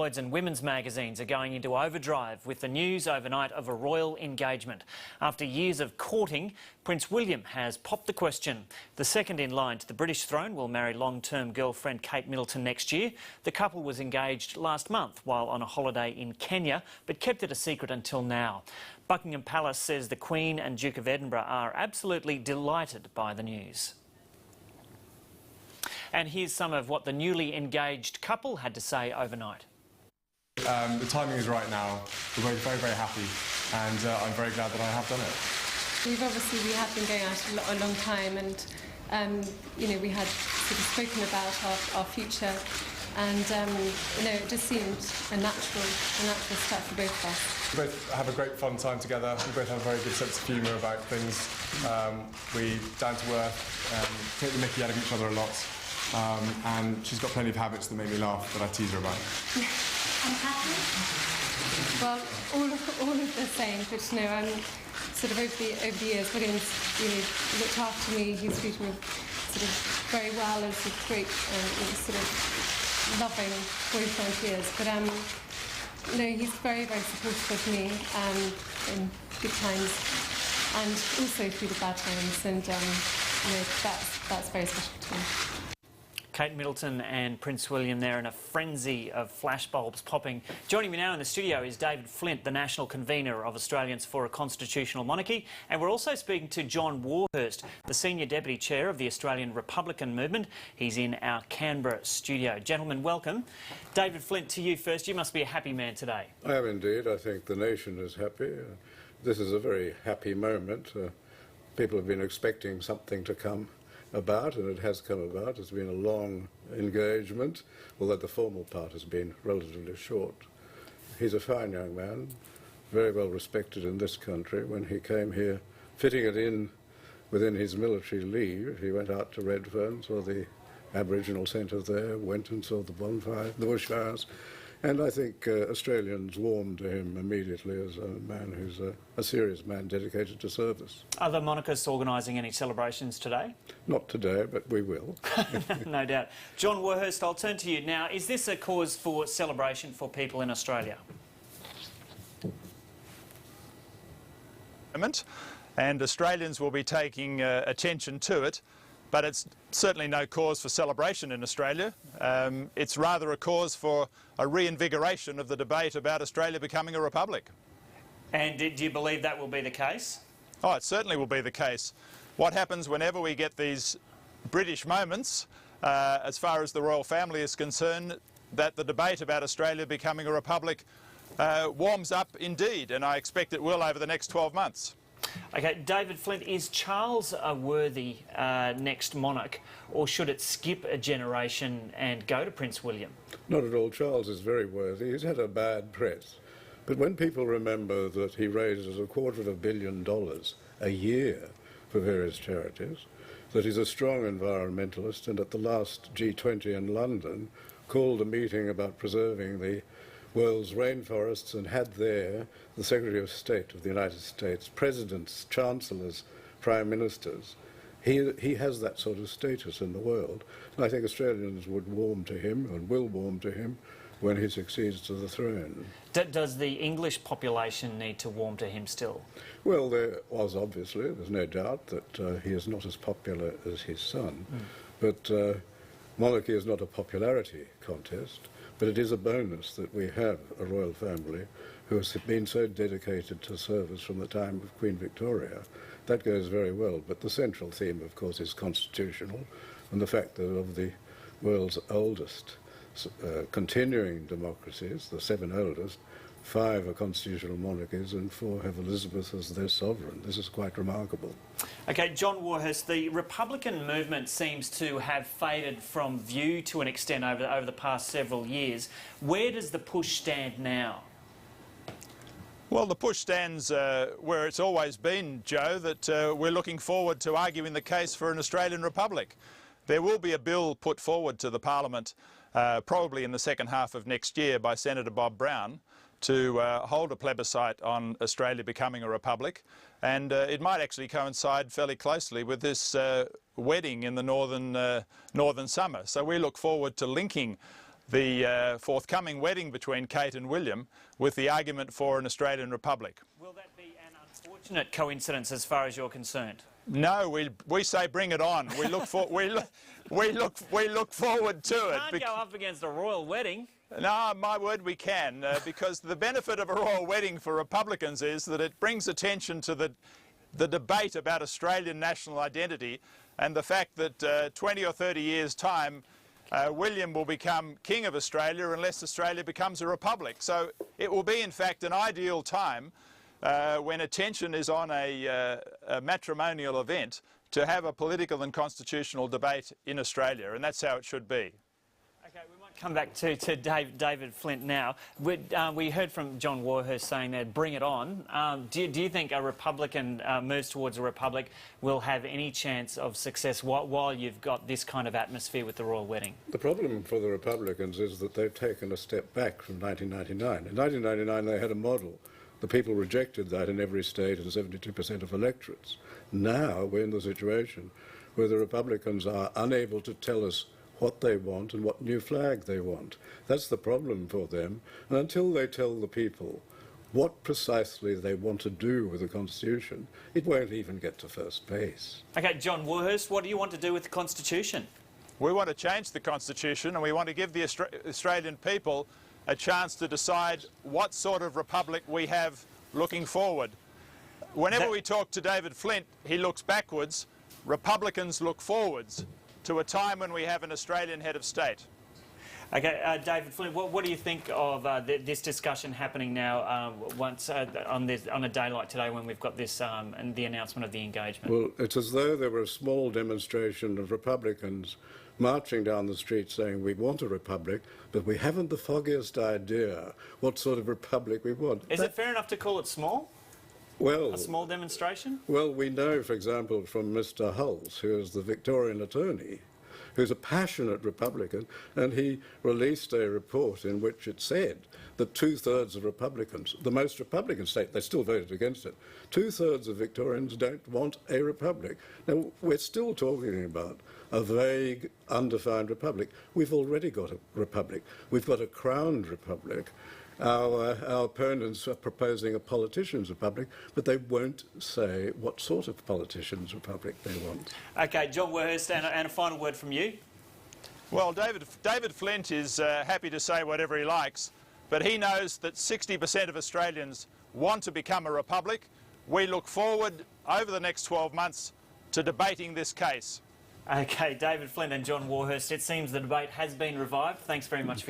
Tabloids and women's magazines are going into overdrive with the news overnight of a royal engagement. After years of courting, Prince William has popped the question. The second in line to the British throne will marry long-term girlfriend Kate Middleton next year. The couple was engaged last month while on a holiday in Kenya, but kept it a secret until now. Buckingham Palace says the Queen and Duke of Edinburgh are absolutely delighted by the news. And here's some of what the newly engaged couple had to say overnight. The timing is right now. We're both very, very happy, and I'm very glad that I have done it. We have been going out a long time, and we had sort of spoken about our future, and it just seemed a natural step for both of us. We both have a great fun time together. We both have a very good sense of humour about things. We down to earth, take the mickey out of each other a lot, and she's got plenty of habits that make me laugh that I tease her about. I'm happy. Well, all of the same, but sort of over the years, William's really looked after me. He's treated me sort of very well as a great sort of loving boyfriend he is. But he's very, very supportive of me in good times and also through the bad times, and that's very special to me. Kate Middleton and Prince William there in a frenzy of flashbulbs popping. Joining me now in the studio is David Flint, the national convener of Australians for a Constitutional Monarchy. And we're also speaking to John Warhurst, the senior deputy chair of the Australian Republican Movement. He's in our Canberra studio. Gentlemen, welcome. David Flint, to you first. You must be a happy man today. I am indeed. I think the nation is happy. This is a very happy moment. People have been expecting something to come about, and it has come about. It's been a long engagement, although the formal part has been relatively short. He's a fine young man, very well respected in this country. When he came here, fitting it in within his military leave, he went out to Redfern, saw the Aboriginal centre there, went and saw the bonfire, the bushfires, and I think Australians warmed to him immediately as a man who's a serious man dedicated to service. Are the monarchists organising any celebrations today? Not today, but we will. No doubt. John Warhurst, I'll turn to you now. Is this a cause for celebration for people in Australia? And Australians will be taking attention to it. But it's certainly no cause for celebration in Australia. It's rather a cause for a reinvigoration of the debate about Australia becoming a republic. And do you believe that will be the case? Oh, it certainly will be the case. What happens whenever we get these British moments, as far as the royal family is concerned, that the debate about Australia becoming a republic warms up indeed, and I expect it will over the next 12 months. OK, David Flint, is Charles a worthy next monarch, or should it skip a generation and go to Prince William? Not at all. Charles is very worthy. He's had a bad press. But when people remember that he raises $250 million a year for various charities, that he's a strong environmentalist, and at the last G20 in London called a meeting about preserving the world's rainforests and had there the Secretary of State of the United States, presidents, chancellors, prime ministers. He has that sort of status in the world, and I think Australians would warm to him and will warm to him when he succeeds to the throne. Does the English population need to warm to him still? Well, there was obviously, there's no doubt that he is not as popular as his son, but monarchy is not a popularity contest. But it is a bonus that we have a royal family who has been so dedicated to service from the time of Queen Victoria. That goes very well. But the central theme, of course, is constitutional, and the fact that of the world's oldest continuing democracies, the 7 oldest, 5 are constitutional monarchies and 4 have Elizabeth as their sovereign. This is quite remarkable. OK, John Warhurst, the Republican movement seems to have faded from view to an extent over the past several years. Where does the push stand now? Well, the push stands where it's always been, Joe, that we're looking forward to arguing the case for an Australian republic. There will be a bill put forward to the Parliament probably in the second half of next year by Senator Bob Brown to hold a plebiscite on Australia becoming a republic, and it might actually coincide fairly closely with this wedding in the northern summer. So we look forward to linking the forthcoming wedding between Kate and William with the argument for an Australian Republic. Will that be an unfortunate coincidence as far as you're concerned? No, we say bring it on. We look forward to it. You can't go up against a royal wedding. No, my word, we can, because the benefit of a royal wedding for Republicans is that it brings attention to the debate about Australian national identity and the fact that 20 or 30 years' time, William will become King of Australia unless Australia becomes a republic. So it will be, in fact, an ideal time when attention is on a matrimonial event to have a political and constitutional debate in Australia, and that's how it should be. Okay, we might come back to David Flint now. We heard from John Warhurst saying that bring it on. Do you think a Republican moves towards a republic will have any chance of success while you've got this kind of atmosphere with the royal wedding? The problem for the Republicans is that they've taken a step back from 1999. In 1999 they had a model. The people rejected that in every state and 72% of electorates. Now we're in the situation where the Republicans are unable to tell us what they want and what new flag they want. That's the problem for them. And until they tell the people what precisely they want to do with the Constitution, it won't even get to first base. Okay, John Warhurst, what do you want to do with the Constitution? We want to change the Constitution, and we want to give the Australian people a chance to decide what sort of republic we have looking forward. Whenever we talk to David Flint, he looks backwards. Republicans look forwards to a time when we have an Australian head of state. Okay, David Flint, what do you think of this discussion happening now on a day like today when we've got this and the announcement of the engagement? Well, it's as though there were a small demonstration of Republicans marching down the street saying we want a republic, but we haven't the foggiest idea what sort of republic we want. Is it fair enough to call it small? Well, a small demonstration? Well, we know, for example, from Mr. Hulse, who is the Victorian attorney, who's a passionate Republican, and he released a report in which it said that two-thirds of Republicans, the most Republican state, they still voted against it, two-thirds of Victorians don't want a republic. Now, we're still talking about a vague, undefined republic. We've already got a republic. We've got a crowned republic. Our opponents are proposing a politicians' republic, but they won't say what sort of politicians' republic they want. Okay, John Warhurst, and a final word from you. Well, David Flint is happy to say whatever he likes, but he knows that 60% of Australians want to become a republic. We look forward over the next 12 months to debating this case. Okay, David Flint and John Warhurst, it seems the debate has been revived. Thanks very much for